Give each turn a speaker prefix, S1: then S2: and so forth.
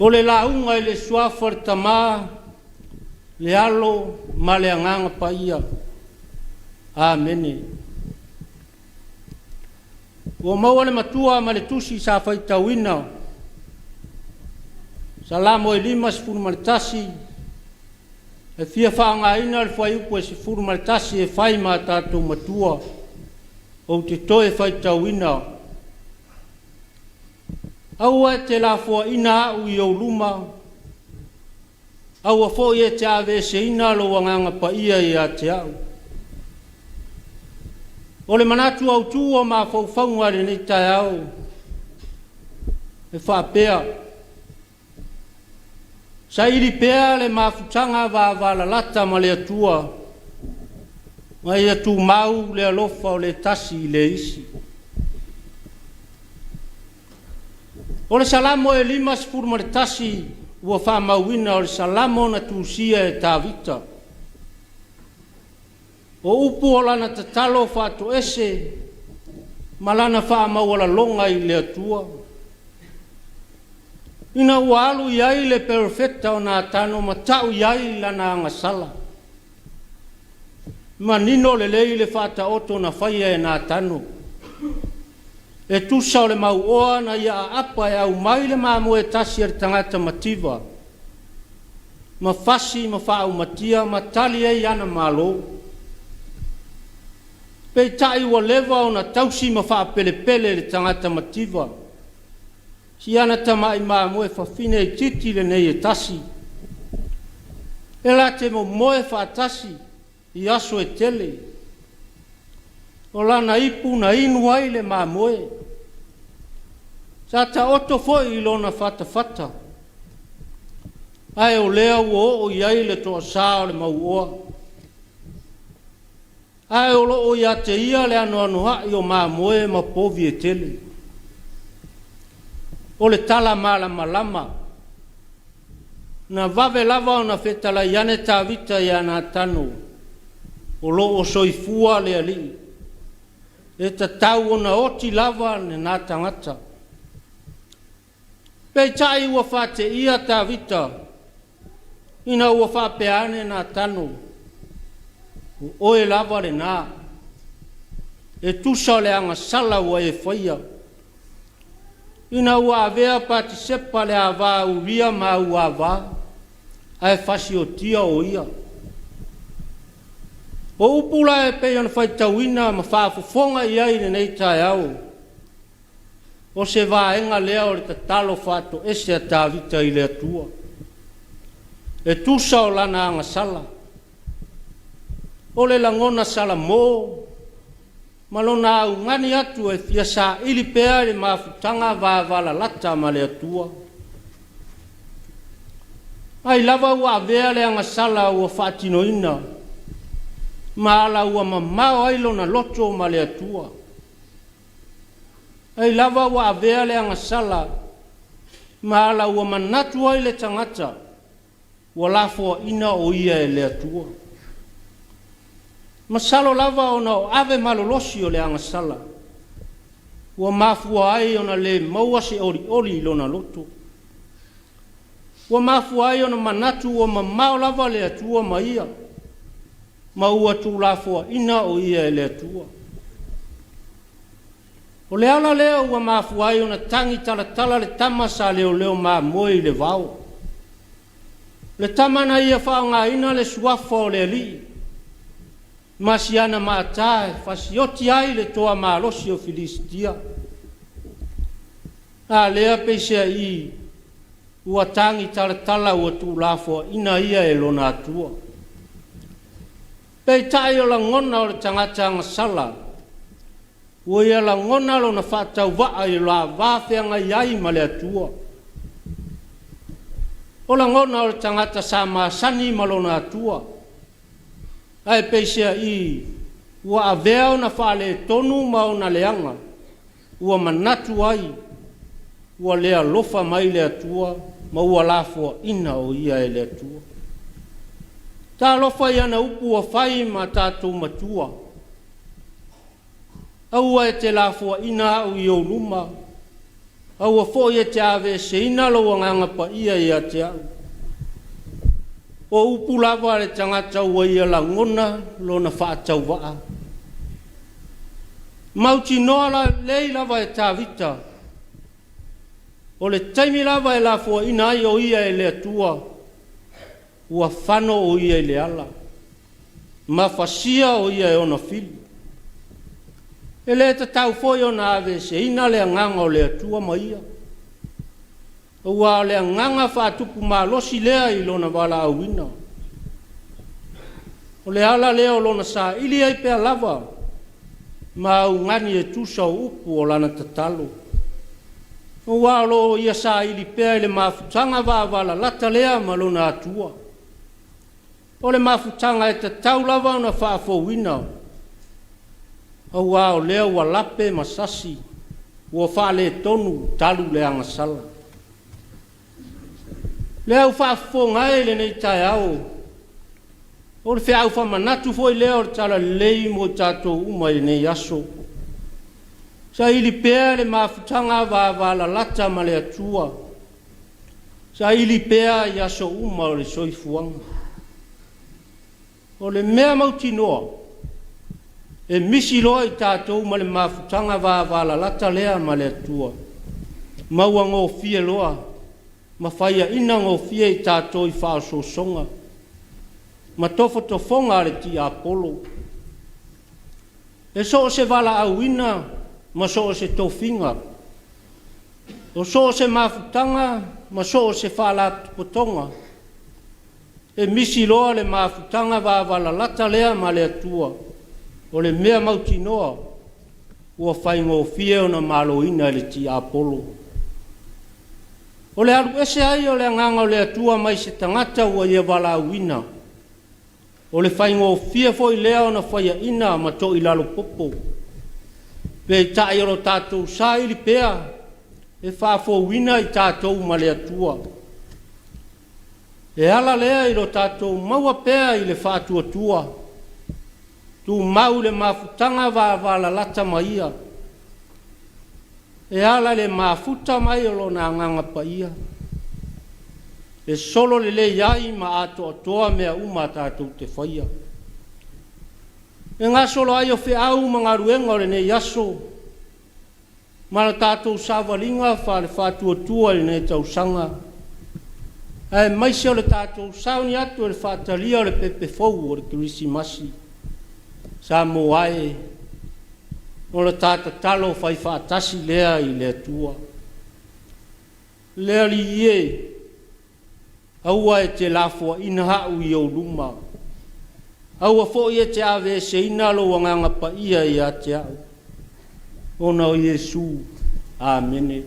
S1: O le launga i le suafa le tamā, le alo ma le anganga pa ia. Amene. Ua maua le matua ma le tusi sa faitauina. Salamo e 5 ma le tasi. E fia whaangaina le whai upo e 10 ma le tasi e whai ma tātou matua. O te toe faitauina. Aua te la fua ina au i au luma. Aua fo i e te ave se ina lo wanganga pa ia i a te au. O le manatu au tua ma fau le nei tai au. E whapea. Sa iri pea le mafutanga wa la lata ma le atua. Ma ia tu mau le alofa o le tasi le isi. O le salamo e 5 ma le tasi ua whamauina o le salamo na tusia e tāwita. O upu o lana tatalo whato ese, malana whamau ala longa i le atua. Ina ua alu iai le perfecta o nā tano ma tau iai lana angasala. Ma nino le lei le whata oto na whaia e nā tano. E tusa o le mau oa na ia apa e au mai le mamu e tasi ar tangata mativa. Ma fasi ma whaau matia ma tali e iana malo. Pei tai ua lewa o na tausi ma wha pele le tangata mativa. Si ana tamai mamu e whawhine i titi le nei e tasi. E la te mo moe wha tasi i aso e tele. O lana ipu na inu ai le mamoe. Sa ta oto foi i lona fata. Ai o lea ua o iai le toa sao le mauoa. Ai o loo ia te ia le anu hai o mamoe ma povi e tele. O le tala malama. Na vave lava o na fetala iane tā vita i ana tano. O loo soifua le ali. E ta tau o na oti lava ne nā tangata. Pei tai ua whate ia tā vita. Ina ua whapeane nā tano. O e lava le nā. E tusa le anga sala ua e whaia. Ina ua avea pati sepa le ava uria ma ua ava. Ai whasi o tia o ia. O upula e pei ana whaitauina ma whaafufonga i aile nei tai au. O se vaenga lea o le tatalo whato ese a tāwita i le atua. E tusa o lana anga sala. O le langona sala mō. Malona au ngani atu e fia sa ili pea le mafutanga vala lata ma le atua. Ai lava ua avea le anga sala ua whaatinoina. Ma ala ua mamao ailo na loto ma le atua. Ai lava ua avea le anga sala. Ma ala ua manatu ai le tangata. Ua lafo ina o ia e le atua. Masalo lava ona o ave malolosi o le anga sala. Ua mafua ai ona le maua se ori ilona loto. Ua mafua ai ona manatu o mamao lava le atua ma ia. Ma ua tu lafua ina o ia e le atua. O le ala leo ua mafua ai ona tangi talatala le tama sa leo ma moi le vau. Le tama na ia whaonga ina le suafa o le ali. Masiana maatae, fasioti ai le toa maalosi o Filistia. A lea peisea i ua tangi talatala ua tu lafua ina ia e lona atua. Pei tai o la ngona o le tangata anga sala. Ua ia la ngona lo na whaatau waa i la vāwhianga iai ma le atua. O la ngona o le tangata sa maasani ma lona atua. Ai peisea i ua avea o na whaale tonu ma o na leanga. Ua manatu ai. Ua lea lofa mai le atua. Ma ua lafua ina o ia e le atua. Tā lofa i ana upu a whai ma tātou matua. Aua e te lafua ina au i o luma. Aua fo ia te ave se ina lo nganga pa ia te au. O upu lava le tangata ua ia la ngona lo na whaatau waa. Mauti noa la lei lava e tāwita. O le taimi lava e la fua ina ai o ia e le atua. Ua whano o ia e le ala. Ma whasia o ia e ona fili. E le ta tau foi o na ave se ina le nganga o le atua ma ia. Ua le nganga whaatupu ma losi lea i lona wala au ina. O le ala lea o lona sa ili ai pea lava. Ma au ngani e tusa o upu o lana tatalo. Ua lo ia sa ili pea le mafutanga wala lata lea ma lona atua. O le mafutanga e tatau lava na whaafo wina. Ua o lea ua lape masasi. Ua wha le tonu talu le angasala. Leo whaafo ngai le nei tai au. O le whiau whamanatu foi leo le tala lei mo tātou umai nei aso. Sa ili pēr le mafutanga wala lata ma le atua. Sa ili pēr i aso uma o le soifuanga. O le mea mauti noa. E misi loa i tātou ma le mafutanga wala lata lea ma le atua. Maua ngō fie loa. Ma whaia ina ngō fie i tātou i whaoso songa. Ma tofo tofonga le ti apolo. E so se wala au ina, ma so se tofinga. O so se mafutanga, ma so se whala potonga. E misi loa le mafutanga wala lata lea ma le atua. O le mea mauti noa, ua whai ngō fie o na malo ina le ti apolo. O le alu ese ai o le nganga o le atua mai se tangata ua ia wala au ina. O le whai ngō fia foi lea o na whaia ina ma to i lalo popo. Pe tai o lo tātou sa ili pea, e whaafo wina i tātou ma le atua. E ala lea i lo tātou maua pea i le whaatua tua. Tu mau le mafutanga wala lata mai ia. E ala le mafuta mai o lo na nganga pa ia. E solo le iai ma ato atoa mea uma tātou te whaia. E ngā solo ai o whi au mga ruenga o le nei aso. Mana tātou sāwalinga wha le whātua tua le nei tau sanga. E maise o le tātou sauni atu le whātalia o le pepe fau o le kirisimasi. Samoa e. O le tāta talo whai whātasi lea i le tua. Lea li ie. Aua e te lafua ina hau i o luma. Aua fo i e te ave se ina lo wanganga pa ia i a te au. Ona o Yesu. Amen.